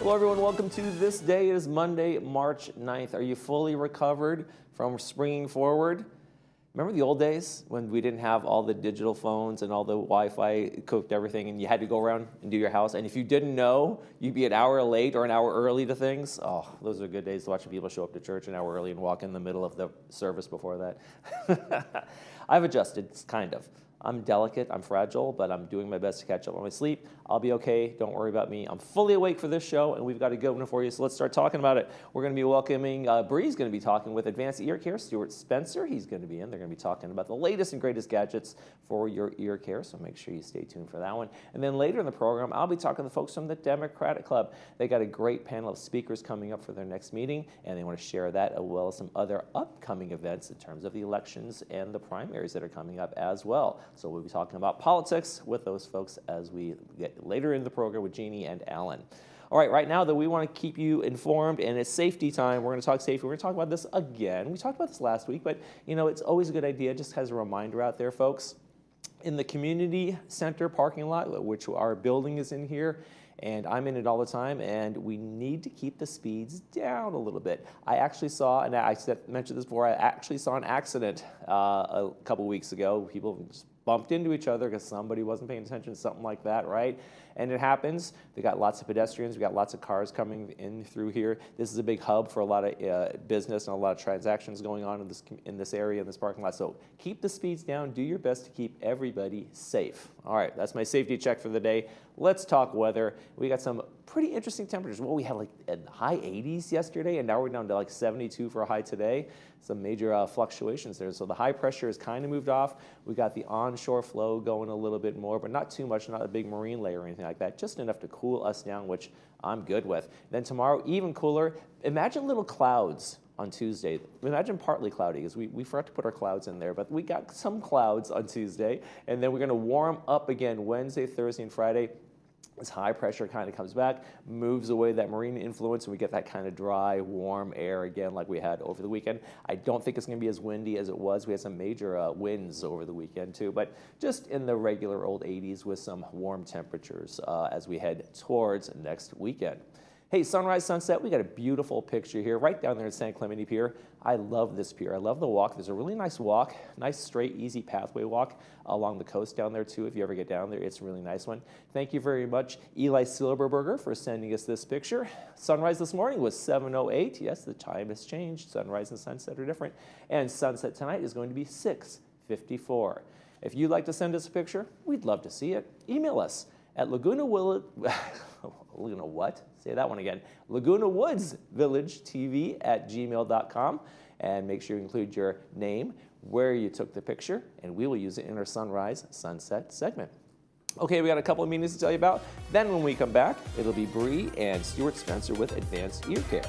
Hello everyone, welcome to This Day. It is Monday, March 9th. Are you fully recovered from springing forward? Remember the old days when we didn't have all the digital phones and all the Wi-Fi cooked everything and you had to go around and do your house? And if you didn't know, you'd be an hour late or an hour early to things. Oh, those are good days watching people show up to church an hour early and walk in the middle of the service before that. I've adjusted, kind of. I'm delicate, I'm fragile, but I'm doing my best to catch up on my sleep. I'll be okay, don't worry about me. I'm fully awake for this show, and we've got a good one for you, so let's start talking about it. We're going to be welcoming, Bree's going to be talking with Advanced Ear Care, Stuart Spencer. He's going to be in. They're going to be talking about the latest and greatest gadgets for your ear care, so make sure you stay tuned for that one. And then later in the program, I'll be talking to the folks from the Democratic Club. They got a great panel of speakers coming up for their next meeting, and they want to share that as well as some other upcoming events in terms of the elections and the primaries that are coming up as well. So we'll be talking about politics with those folks as we get later in the program with Jeannie and Alan. All right, right now, though, we want to keep you informed, and it's safety time. We're going to talk safety. We're going to talk about this again. We talked about this last week, but, you know, it's always a good idea, just as a reminder out there, folks. In the community center parking lot, which our building is in here, and I'm in it all the time, and we need to keep the speeds down a little bit. I actually saw, and I mentioned this before, I actually saw an accident a couple weeks ago. People just bumped into each other because somebody wasn't paying attention, something like that, right? And it happens. They got lots of pedestrians. We got lots of cars coming in through here. This is a big hub for a lot of business and a lot of transactions going on in this area, in this parking lot. So keep the speeds down. Do your best to keep everybody safe. All right, that's my safety check for the day. Let's talk weather. We got some pretty interesting temperatures. Well, we had like in the high 80s yesterday, and now we're down to like 72 for a high today. Some major fluctuations there. So the high pressure has kind of moved off. We got the onshore flow going a little bit more, but not too much, not a big marine layer or anything like that, just enough to cool us down, which I'm good with. Then tomorrow, even cooler. Imagine little clouds on Tuesday. Imagine partly cloudy, because we forgot to put our clouds in there, but we got some clouds on Tuesday, and then we're going to warm up again Wednesday, Thursday, and Friday. This high pressure kind of comes back, moves away that marine influence, and we get that kind of dry, warm air again like we had over the weekend. I don't think it's going to be as windy as it was. We had some major winds over the weekend too, but just in the regular old 80s with some warm temperatures as we head towards next weekend. Hey, sunrise, sunset, we got a beautiful picture here right down there in San Clemente Pier. I love this pier. I love the walk. There's a really nice walk, nice, straight, easy pathway walk along the coast down there, too. If you ever get down there, it's a really nice one. Thank you very much, Eli Silberberger, for sending us this picture. Sunrise this morning was 7:08. Yes, the time has changed. Sunrise and sunset are different. And sunset tonight is going to be 6:54. If you'd like to send us a picture, we'd love to see it. Email us at Laguna Woods Village TV at gmail.com, and make sure you include your name, where you took the picture, and we will use it in our sunrise sunset segment. Okay, we got a couple of meetings to tell you about. Then when we come back, it'll be Bree and Stuart Spencer with Advanced Ear Care.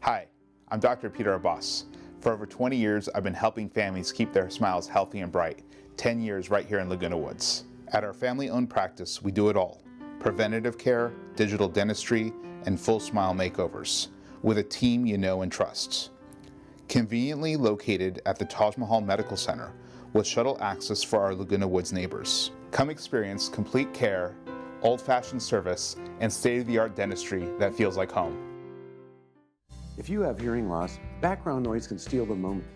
Hi, I'm Dr. Peter Abbas. For over 20 years, I've been helping families keep their smiles healthy and bright. 10 years right here in Laguna Woods. At our family-owned practice, we do it all. Preventative care, digital dentistry, and full smile makeovers. With a team you know and trust. Conveniently located at the Taj Mahal Medical Center with shuttle access for our Laguna Woods neighbors. Come experience complete care, old-fashioned service, and state-of-the-art dentistry that feels like home. If you have hearing loss, background noise can steal the moment.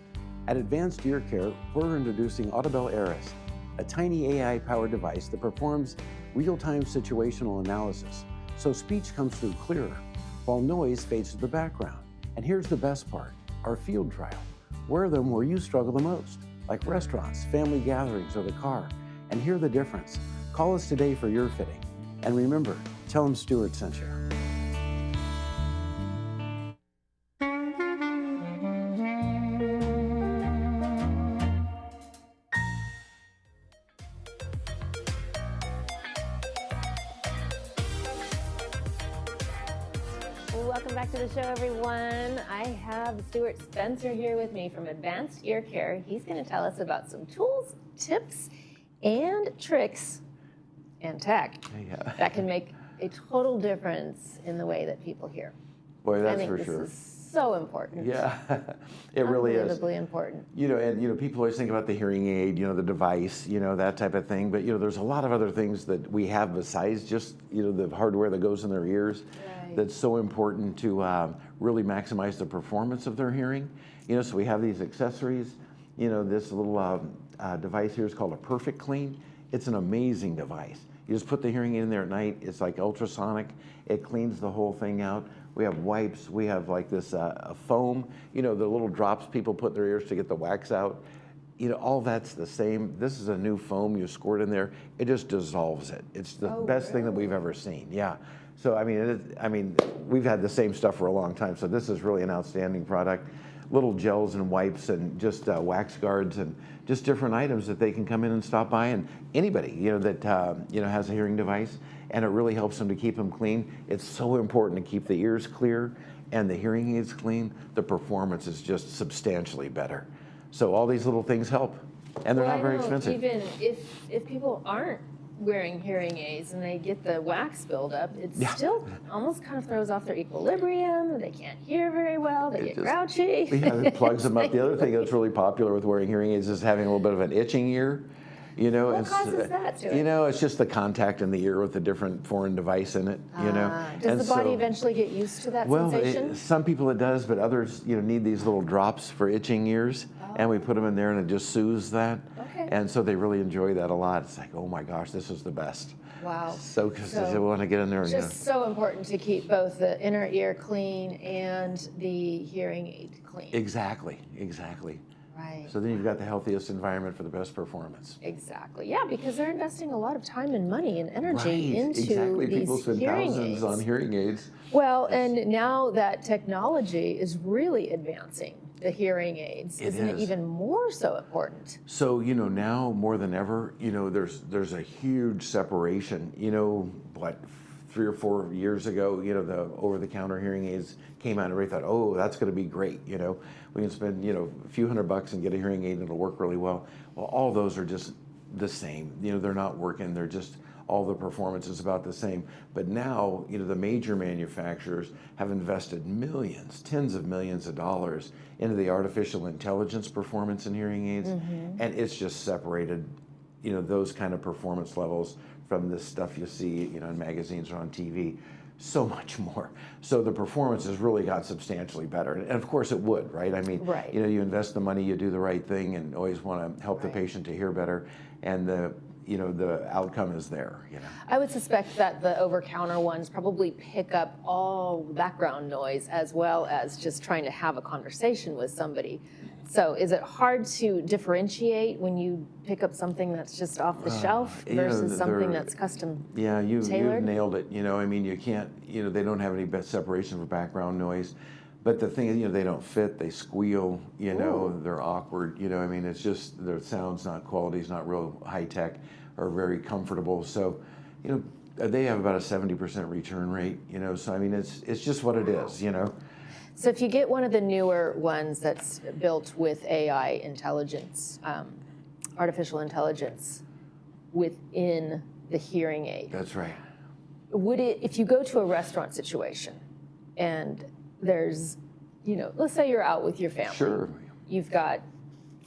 At Advanced Ear Care, we're introducing Audibel Aris, a tiny AI-powered device that performs real-time situational analysis, so speech comes through clearer, while noise fades to the background. And here's the best part, our field trial. Wear them where you struggle the most, like restaurants, family gatherings, or the car, and hear the difference. Call us today for your fitting. And remember, tell them Stuart sent you. Welcome back to the show, everyone. I have Stuart Spencer here with me from Advanced Ear Care. He's going to tell us about some tools, tips, and tricks and tech that can make a total difference in the way that people hear. Boy, I that's think for this sure. is so important. Yeah, it really is. Unbelievably important. And people always think about the hearing aid, the device, that type of thing. But there's a lot of other things that we have besides just the hardware that goes in their ears. Right. That's so important to really maximize the performance of their hearing. So we have these accessories. This little device here is called a Perfect Clean. It's an amazing device. You just put the hearing aid in there at night. It's like ultrasonic. It cleans the whole thing out. We have wipes. We have like this a foam, the little drops people put in their ears to get the wax out. All that's the same. This is a new foam. You squirt in there. It just dissolves it. It's the best thing that we've ever seen. Yeah. So, we've had the same stuff for a long time. So this is really an outstanding product. Little gels and wipes and just wax guards and just different items that they can come in and stop by. And anybody, that, has a hearing device, and it really helps them to keep them clean. It's so important to keep the ears clear and the hearing aids clean. The performance is just substantially better. So all these little things help, and they're not very expensive. Even if people aren't wearing hearing aids and they get the wax buildup, it still almost kind of throws off their equilibrium. They can't hear very well. They get grouchy. Yeah, it plugs them up. The other thing that's really popular with wearing hearing aids is having a little bit of an itching ear. What causes that to it? It's just the contact in the ear with a different foreign device in it. Does the body eventually get used to that sensation? Some people it does, but others, need these little drops for itching ears, and we put them in there, and it just soothes that. Okay. And so they really enjoy that a lot. It's like, oh my gosh, this is the best. Wow. So because they want to get in there and just so important to keep both the inner ear clean and the hearing aid clean. Exactly. Right. So then you've got the healthiest environment for the best performance. Exactly. Yeah, because they're investing a lot of time and money and energy into exactly. these People spend hearing thousands aids. on hearing aids. Well, and now that technology is really advancing the hearing aids, isn't it even more so important? So, now more than ever, there's a huge separation. 3 or 4 years ago, the over-the-counter hearing aids came out and everybody thought, oh, that's going to be great. We can spend, a few $100 and get a hearing aid and it'll work really well. Well, all those are just the same. They're not working. They're just, all the performance is about the same. But now, the major manufacturers have invested millions, tens of millions of dollars into the artificial intelligence performance in hearing aids. And it's just separated, those kind of performance levels from the stuff you see, in magazines or on TV, so much more. So the performance has really got substantially better. And of course it would, right? Right. You invest the money, you do the right thing, and always want to help the patient to hear better. And the outcome is there, I would suspect that the over-counter ones probably pick up all background noise as well as just trying to have a conversation with somebody. So is it hard to differentiate when you pick up something that's just off the shelf versus something that's custom you've tailored? nailed it. You can't, they don't have any separation for background noise. But the thing is, they don't fit, they squeal, they're awkward, it's just, their sound's not, quality's not real high tech or very comfortable. So, they have about a 70% return rate, so it's just what it is, So if you get one of the newer ones that's built with AI intelligence, artificial intelligence within the hearing aid. That's right. Would it, if you go to a restaurant situation and there's, let's say you're out with your family. Sure. You've got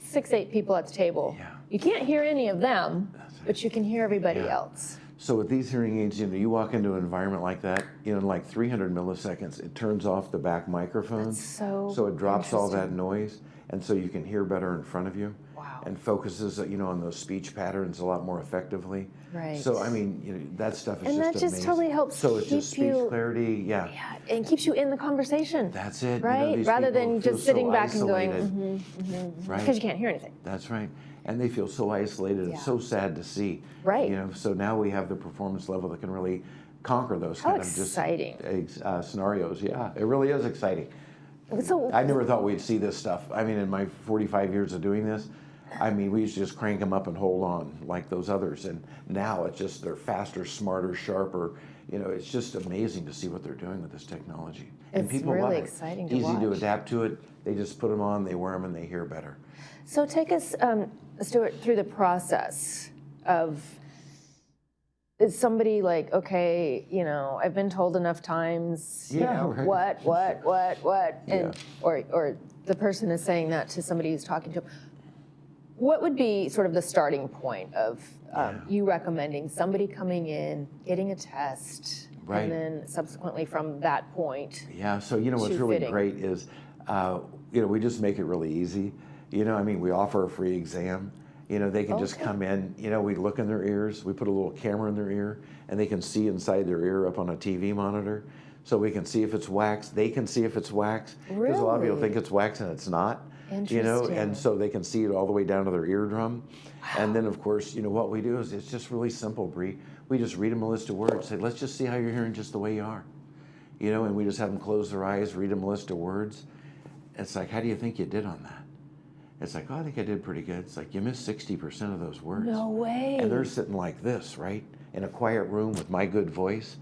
6, 8 people at the table. Yeah. You can't hear any of them, but you can hear everybody else. So with these hearing aids, you walk into an environment like that, in like 300 milliseconds, it turns off the back microphones. So it drops all that noise, and so you can hear better in front of you. Wow. And focuses, on those speech patterns a lot more effectively. Right. So that stuff is And just that just amazing. totally helps So it's just keep speech you- clarity, Yeah, and keeps you in the conversation. That's it. Right? These Rather people than feel just sitting so back and going, isolated. Right. because you can't hear anything. That's right. And they feel so isolated. Yeah. It's so sad to see. Right. So now we have the performance level that can really conquer those How kind of just exciting. scenarios. Yeah, it really is exciting. So I never thought we'd see this stuff. In my 45 years of doing this, we used to just crank them up and hold on like those others. And now it's just, they're faster, smarter, sharper. It's just amazing to see what they're doing with this technology. And It's people really love it. exciting to Easy to watch. adapt to it. They just put them on, they wear them, and they hear better. take us, Stuart, through the process of is somebody like, okay, I've been told enough times, right. what, and or the person is saying that to somebody who's talking to them. What would be sort of the starting point of you recommending somebody coming in, getting a test, Right. and then subsequently from that point? Yeah, so what's shoe really fitting. great is, we just make it really easy. We offer a free exam. They can just Okay. come in, we look in their ears, we put a little camera in their ear, and they can see inside their ear up on a TV monitor. So we can see if it's wax, they can see if it's wax. Because a lot of people Really? think it's wax and it's not. Interesting. And so they can see it all the way down to their eardrum. And then of course, what we do is it's just really simple, Bree. We just read them a list of words, say, let's just see how you're hearing just the way you are. And we just have them close their eyes, read them a list of words. It's like, how do you think you did on that? It's like, oh, I think I did pretty good. It's like, you missed 60% of those words. No way. And they're sitting like this, right? In a quiet room with my good voice.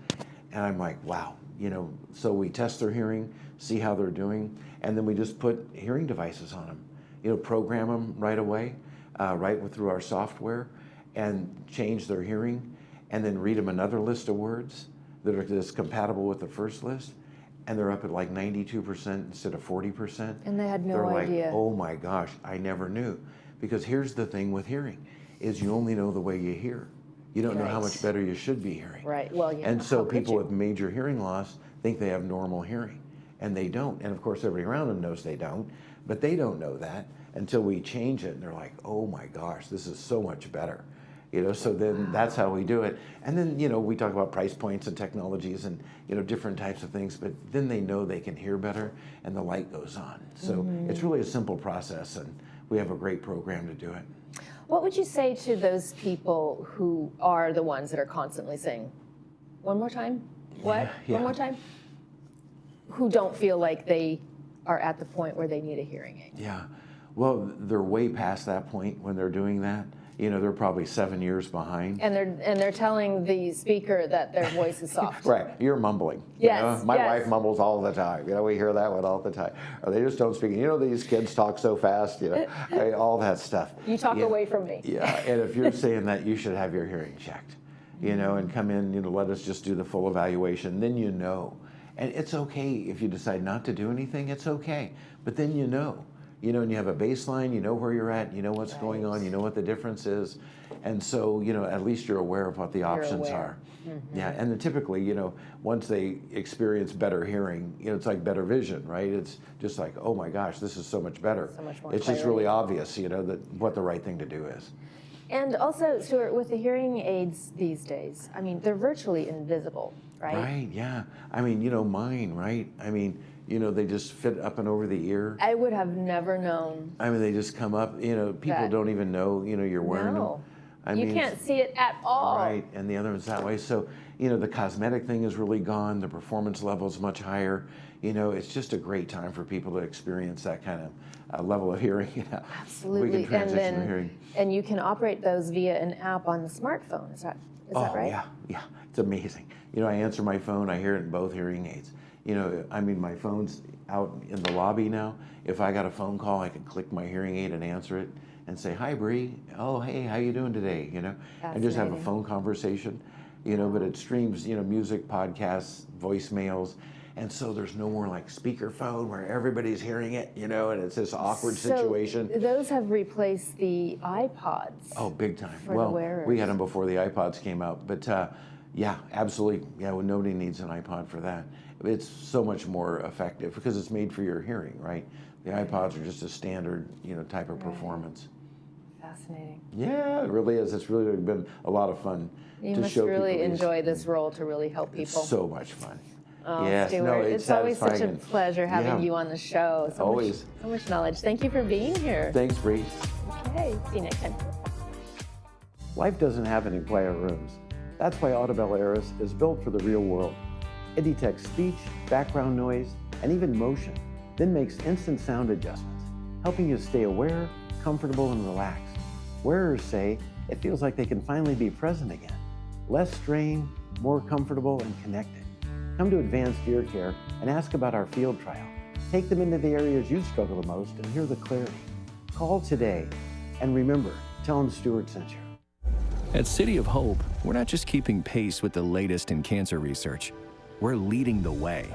And I'm like, wow. So we test their hearing, see how they're doing, and then we just put hearing devices on them. Program them right away, through our software, and change their hearing, and then read them another list of words that are just compatible with the first list, and they're up at like 92% instead of 40%. And they had no They're idea. like, oh my gosh, I never knew. Because here's the thing with hearing, is you only know the way you hear. You don't know how Right. much better you should be hearing. Right. Well, yeah. And so how could people you? with major hearing loss think they have normal hearing, and they don't. And of course, everybody around them knows they don't, but they don't know that until we change it, and they're like, oh my gosh, this is so much better. So then that's how we do it. And then, we talk about price points and technologies and, different types of things, but then they know they can hear better and the light goes on. So it's really a simple process, and we have a great program to do it. What would you say to those people who are the ones that are constantly saying, one more time? What? Yeah. One more time? Who don't feel like they are at the point where they need a hearing aid? Yeah. Well, they're way past that point when they're doing that. They're probably 7 years behind. And they're telling the speaker that their voice is soft. Right, you're mumbling. Yes, My yes. wife mumbles all the time. We hear that one all the time. Or they just don't speak. These kids talk so fast. All that stuff. You talk away from me. Yeah, and if you're saying that, you should have your hearing checked. And come in. Let us just do the full evaluation. Then and it's okay if you decide not to do anything. It's okay, but then and you have a baseline, where you're at, what's going on, what the difference is. And so, at least you're aware of what the options are. Mm-hmm. Yeah, and then typically, once they experience better hearing, it's like better vision, right? It's just like, oh my gosh, this is so much better. So much more it's just really obvious, that what the right thing to do is. And also, Stuart, with the hearing aids these days, they're virtually invisible, right? Right, yeah. Mine, right? They just fit up and over the ear. I would have never known. They just come up, people That- don't even know, you're wearing No. them. You can't see it at all. Right, and the other one's that way. So, the cosmetic thing is really gone. The performance level is much higher. It's just a great time for people to experience that kind of level of hearing. Absolutely. We can transition to hearing. And you can operate those via an app on the smartphone. Is that right? Yeah, it's amazing. I answer my phone, I hear it in both hearing aids. My phone's out in the lobby now. If I got a phone call, I can click my hearing aid and answer it and say, hi, Bree. Oh, hey, how you doing today? And just have a Fascinating. phone conversation, but it streams, music, podcasts, voicemails. And so there's no more like speakerphone where everybody's hearing it, and it's this awkward situation. Those have replaced the iPods. Oh, big time. For the Well, wearers. we had them before the iPods came out, but yeah, absolutely. Yeah, well, nobody needs an iPod for that. It's so much more effective because it's made for your hearing, right? The iPods are just a standard, type of performance. Fascinating. Yeah, it really is. It's really been a lot of fun You to must show really people these. enjoy this role to really help It's people. so much fun. Oh, Yes, Stuart, no, it's always such a satisfying and- pleasure having yeah. you on the show. Always. So much knowledge. Thank you for being here. Thanks, Bree. Okay, see you next time. Life doesn't happen in quiet rooms. That's why Audibel Aris is built for the real world. It detects speech, background noise, and even motion, then makes instant sound adjustments, helping you stay aware, comfortable, and relaxed. Wearers say it feels like they can finally be present again. Less strain, more comfortable, and connected. Come to Advanced Ear Care and ask about our field trial. Take them into the areas you struggle the most and hear the clarity. Call today. And remember, tell them Stuart sent you. At City of Hope, we're not just keeping pace with the latest in cancer research, we're leading the way.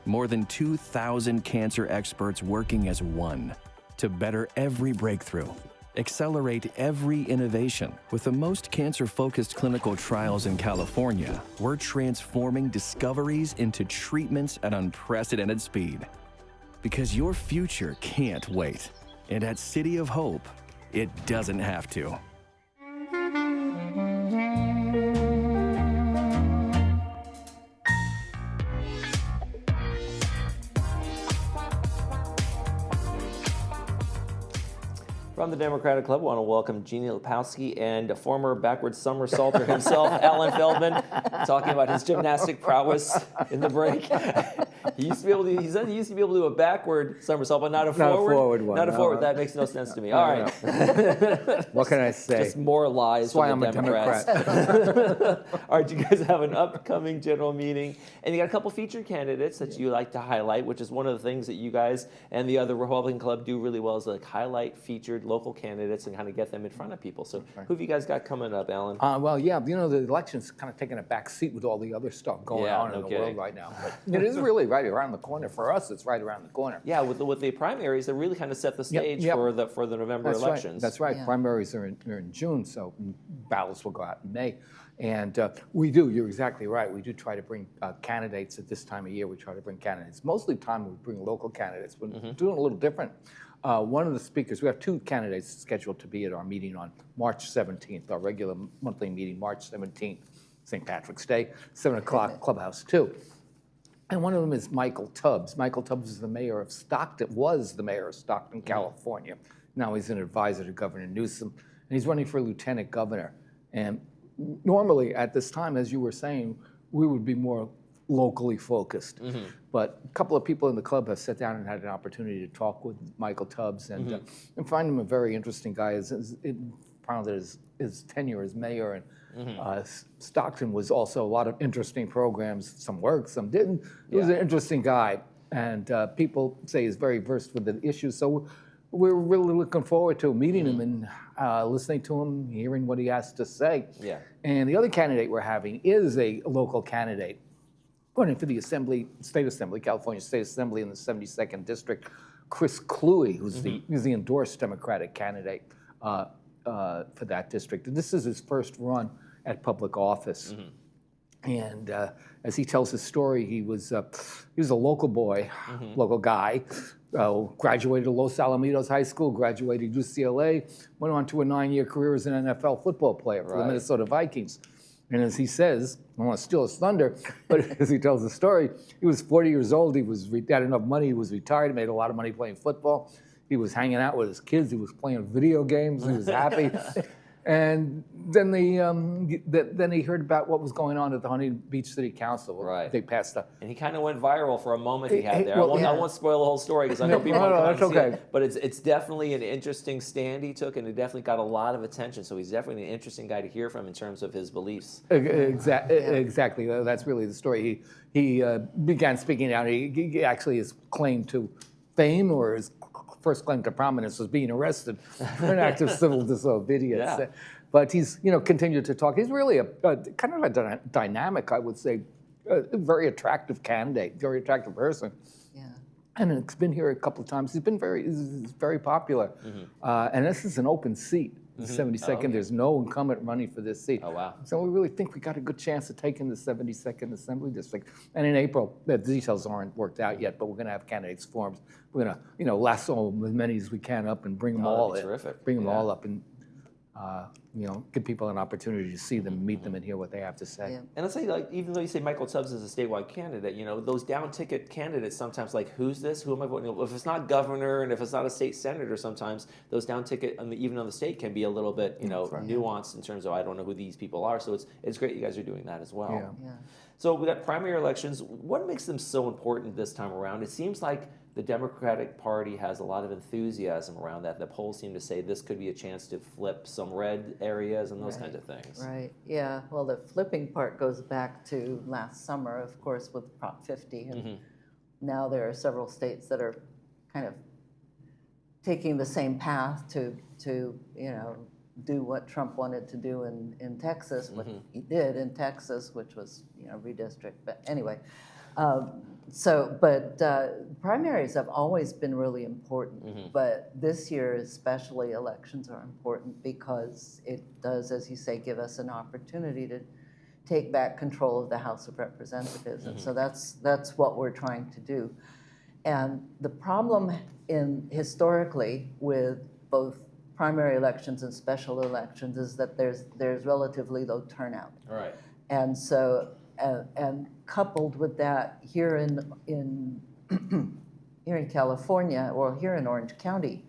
More than 2,000 cancer experts working as one to better every breakthrough, accelerate every innovation. With the most cancer-focused clinical trials in California, we're transforming discoveries into treatments at unprecedented speed. Because your future can't wait. And at City of Hope, it doesn't have to. From the Democratic Club, I want to welcome Jeannie Lepowski and a former backward somersaulter himself, Alan Feldman, talking about his gymnastic prowess in the break. He used to be able to. He said he used to be able to do a backward somersault, but not a forward. One. Not a no. forward. That makes no sense to me. All right. What can I say? Just more lies That's why from the I'm a Democrats. Democrat. All right, you guys have an upcoming general meeting, and you got a couple featured candidates that you like to highlight, which is one of the things that you guys and the other Republican Club do really well, is like highlight featured local candidates and kind of get them in front of people. So who have you guys got coming up, Alan? Well, yeah, the election's kind of taking a back seat with all the other stuff going on in the world right now. But it is really right around the corner. For us, it's right around the corner. Yeah, with the primaries, they really kind of set the stage for the November elections. That's right. Yeah. Primaries are in June, so ballots will go out in May. And we do, you're exactly right. We do try to bring candidates at this time of year. We try to bring candidates. Mostly time we bring local candidates. We're doing a little different. One of the speakers, we have two candidates scheduled to be at our meeting on March 17th, our regular monthly meeting, March 17th, St. Patrick's Day, 7 o'clock, Clubhouse 2. And one of them is Michael Tubbs. Michael Tubbs is the mayor of Stockton, was the mayor of Stockton, California. Now he's an advisor to Governor Newsom, and he's running for lieutenant governor. And normally at this time, as you were saying, we would be more locally focused. But a couple of people in the club have sat down and had an opportunity to talk with Michael Tubbs and find him a very interesting guy. Found that his tenure as mayor and Stockton was also a lot of interesting programs. Some worked, some didn't. He was an interesting guy, and people say he's very versed with the issues. So we're really looking forward to meeting him and listening to him, hearing what he has to say. Yeah. And the other candidate we're having is a local candidate running for the State Assembly, California State Assembly in the 72nd District, Chris Cluey, who's the endorsed Democratic candidate for that district. And this is his first run at public office. And as he tells his story, he was a local boy, local guy, graduated Los Alamitos High School, graduated UCLA, went on to a 9-year career as an NFL football player for the Minnesota Vikings. And as he says, I don't want to steal his thunder, but as he tells the story, he was 40 years old, he had enough money, he was retired, he made a lot of money playing football. He was hanging out with his kids, he was playing video games, he was happy. And then he heard about what was going on at the Huntington Beach City Council. They passed up. And he kind of went viral for a moment he had there. I won't spoil the whole story because I know people want to see it. But it's definitely an interesting stand he took, and it definitely got a lot of attention. So he's definitely an interesting guy to hear from in terms of his beliefs. Exactly. That's really the story. He began speaking out. He actually his claim to fame, or his first claim to prominence, was being arrested for an act of civil disobedience. But he's continued to talk. He's really a kind of a dynamic, I would say, a very attractive candidate, very attractive person. Yeah. And it's been here a couple of times. He's very popular. And this is an open seat. The 72nd, there's no incumbent running for this seat. Oh, wow. So we really think we got a good chance of taking the 72nd Assembly District. And in April, the details aren't worked out yet, but we're going to have candidates formed. We're going to, lasso as many as we can up and bring them all in. Terrific. Bring them all up and, give people an opportunity to see them, meet them, and hear what they have to say. Yeah. And let's say, even though you say Michael Tubbs is a statewide candidate, those down ticket candidates sometimes, who's this? Who am I voting? If it's not governor and if it's not a state senator, sometimes those down ticket, even on the state, can be a little bit, nuanced in terms of I don't know who these people are. So it's great you guys are doing that as well. Yeah. So we got primary elections. What makes them so important this time around? It seems like the Democratic Party has a lot of enthusiasm around that. The polls seem to say this could be a chance to flip some red areas and those kinds of things. Right, yeah. Well, the flipping part goes back to last summer, of course, with Prop 50. And now there are several states that are kind of taking the same path to do what Trump wanted to do in Texas, what he did in Texas, which was, redistrict. But anyway, primaries have always been really important, but this year especially elections are important because it does, as you say, give us an opportunity to take back control of the House of Representatives. And so that's what we're trying to do. And the problem historically with both primary elections and special elections is that there's relatively low turnout. Right. And so, and coupled with that, here in here in California, or here in Orange County,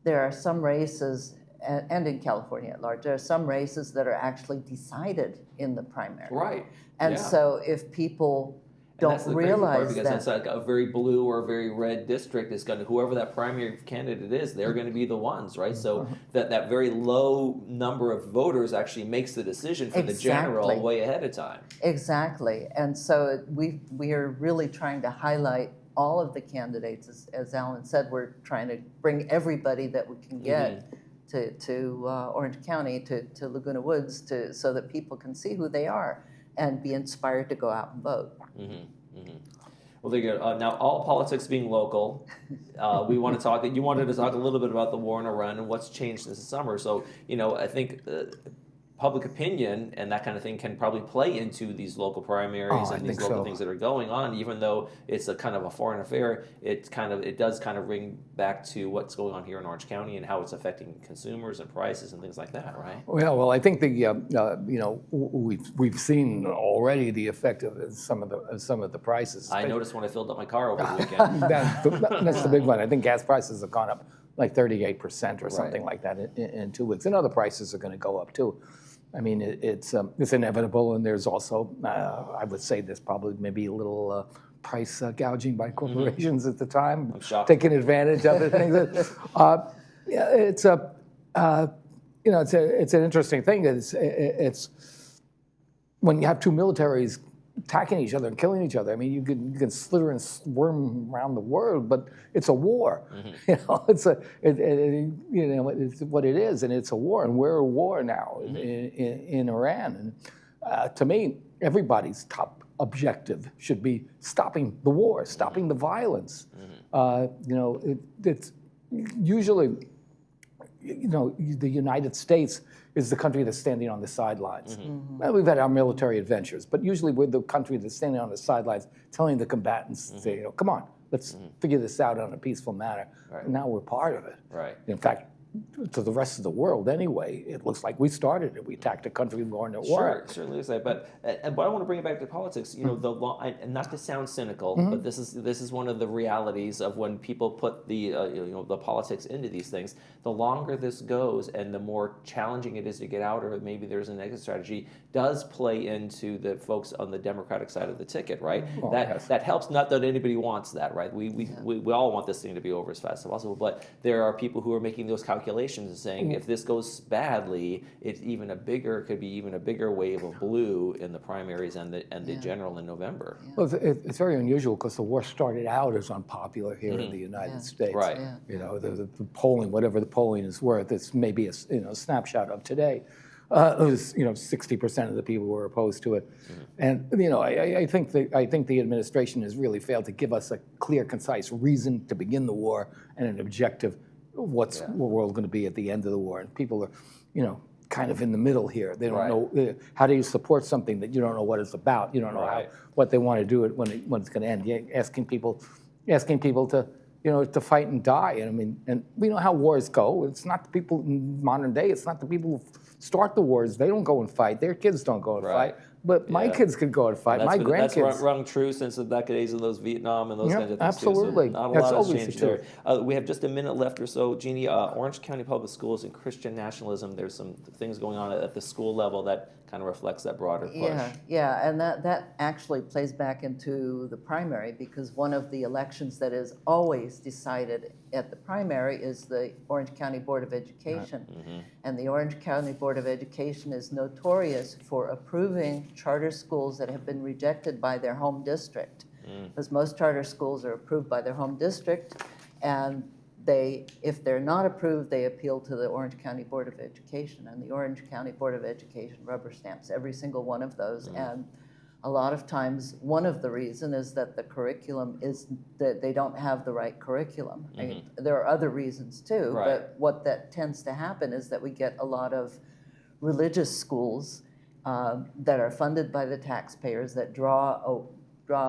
there are some races, and in California at large, there are some races that are actually decided in the primary. Right. And yeah. so if people And that's don't the crazy part, realize because that, that's like a very blue or a very red district is going to, whoever that primary candidate is, they're going to be the ones, right? So that very low number of voters actually makes the decision for the general Exactly. way ahead of time. exactly. And so we are really trying to highlight all of the candidates. As Alan said, we're trying to bring everybody that we can get to Orange County, to Laguna Woods, so that people can see who they are and be inspired to go out and vote. Well, there you go. Now, all politics being local, we want to talk. You wanted to talk a little bit about the war in Iran and what's changed this summer. So, I think public opinion and that kind of thing can probably play into these local primaries and these local things that are going on. Even though it's a kind of a foreign affair, it does kind of bring back to what's going on here in Orange County and how it's affecting consumers and prices and things like that, right? Well, I think we've seen already the effect of some of the prices. I noticed when I filled up my car over the weekend. That's the big one. I think gas prices have gone up like 38% or something like that in 2 weeks, and other prices are going to go up too. I mean, it's inevitable, and there's also, I would say, there's probably maybe a little price gouging by corporations at the time, I'm shocked. taking advantage of it. It's an interesting thing. It's when you have two militaries attacking each other and killing each other. I mean, you can slither and swarm around the world, but it's a war. It's what it is, and it's a war, and we're at war now in Iran. And to me, everybody's top objective should be stopping the war, stopping the violence. It's usually, the United States is the country that's standing on the sidelines. Well, we've had our military adventures, but usually we're the country that's standing on the sidelines telling the combatants, say, come on, let's figure this out in a peaceful manner. Right. And now we're part of it. Right. In fact, to the rest of the world anyway, it looks like we started it. We attacked a country going to war. Sure, it certainly is that. But I want to bring it back to politics. And not to sound cynical, but this is one of the realities of when people put the politics into these things. The longer this goes, and the more challenging it is to get out, or maybe there's an exit strategy, does play into the folks on the Democratic side of the ticket, right? Well, that helps. Not that anybody wants that, right? We all want this thing to be over as fast as possible, but there are people who are making those calculations and saying if this goes badly, it could be even a bigger wave of blue in the primaries and the general in November. Yeah. Well, it's very unusual because the war started out as unpopular here in the United States. Right. Yeah. The polling, whatever the polling is worth, it's maybe a snapshot of today. It was 60% of the people were opposed to it, and I think the administration has really failed to give us a clear, concise reason to begin the war and an objective. What's the world going to be at the end of the war? And people are, kind of in the middle here. They don't know how do you support something that you don't know what it's about. You don't know what they want to do when it's going to end. You're asking people to to fight and die. And we know how wars go. It's not the people in modern day. It's not the people who start the wars. They don't go and fight. Their kids don't go and fight. But my kids could go and fight. My grandkids. That's rung true since the decades of those Vietnam and those kinds of things absolutely. too. So not a That's lot has always changed true. there. We have just a minute left or so. Jeannie, Orange County Public Schools and Christian nationalism, there's some things going on at the school level that kind of reflects that broader push. Yeah, and that actually plays back into the primary, because one of the elections that is always decided at the primary is the Orange County Board of Education. And the Orange County Board of Education is notorious for approving charter schools that have been rejected by their home district. Because most charter schools are approved by their home district, and if they're not approved, they appeal to the Orange County Board of Education, and the Orange County Board of Education rubber stamps every single one of those. And a lot of times, one of the reasons is that the curriculum is that they don't have the right curriculum. I mean, there are other reasons too, but what that tends to happen is that we get a lot of religious schools that are funded by the taxpayers that draw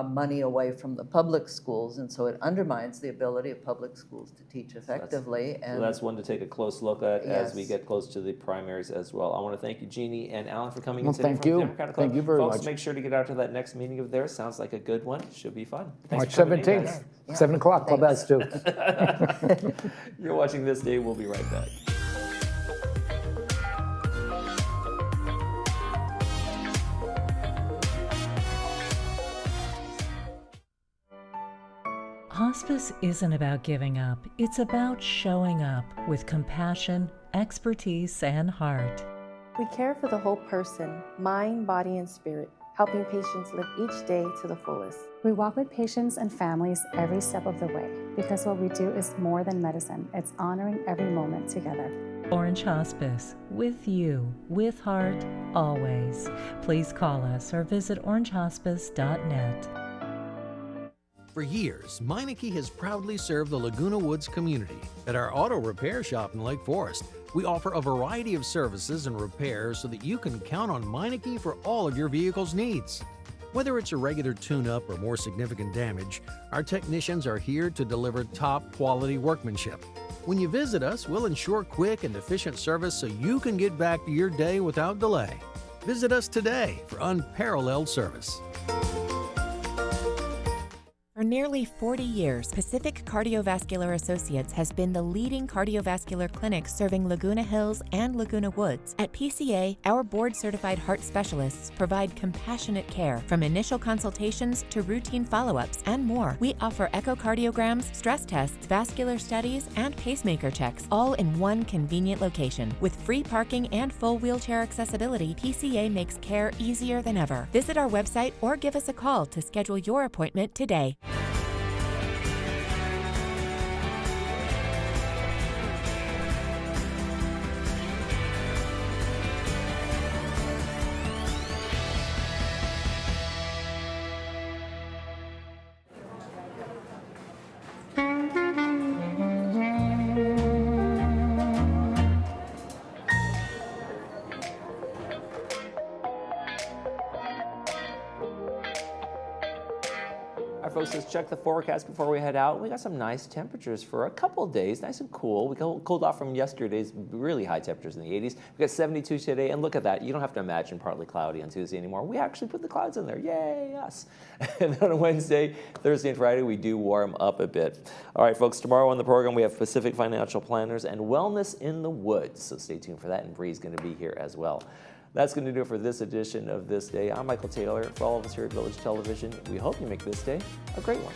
money away from the public schools, and so it undermines the ability of public schools to teach effectively. So that's one to take a close look at as we get close to the primaries as well. I want to thank you, Jeannie and Alan, for coming in today thank from you. the Democratic Club. Thank you very Folks, much. make sure to get out to that next meeting of theirs. Sounds like a good one. Should be fun. Thanks March for coming in, 17th, guys. 7 o'clock, Club Thanks. S2. You're watching This Day. We'll be right back. Hospice isn't about giving up, it's about showing up with compassion, expertise, and heart. We care for the whole person, mind, body, and spirit, helping patients live each day to the fullest. We walk with patients and families every step of the way because what we do is more than medicine. It's honoring every moment together. Orange Hospice, with you, with heart, always. Please call us or visit orangehospice.net. For years, Meineke has proudly served the Laguna Woods community. At our auto repair shop in Lake Forest, we offer a variety of services and repairs so that you can count on Meineke for all of your vehicle's needs. Whether it's a regular tune-up or more significant damage, our technicians are here to deliver top-quality workmanship. When you visit us, we'll ensure quick and efficient service so you can get back to your day without delay. Visit us today for unparalleled service. For nearly 40 years, Pacific Cardiovascular Associates has been the leading cardiovascular clinic serving Laguna Hills and Laguna Woods. At PCA, our board-certified heart specialists provide compassionate care from initial consultations to routine follow-ups and more. We offer echocardiograms, stress tests, vascular studies, and pacemaker checks, all in one convenient location. With free parking and full wheelchair accessibility, PCA makes care easier than ever. Visit our website or give us a call to schedule your appointment today. All right, folks, let's check the forecast before we head out. We got some nice temperatures for a couple of days, nice and cool. We cooled off from yesterday's really high temperatures in the 80s. We got 72 today, and look at that. You don't have to imagine partly cloudy on Tuesday anymore. We actually put the clouds in there. Yay, us. And then on Wednesday, Thursday, and Friday, we do warm up a bit. All right, folks, tomorrow on the program, we have Pacific Financial Planners and Wellness in the Woods. So stay tuned for that, and Bree's going to be here as well. That's going to do it for this edition of This Day. I'm Michael Taylor. For all of us here at Village Television, we hope you make this day a great one.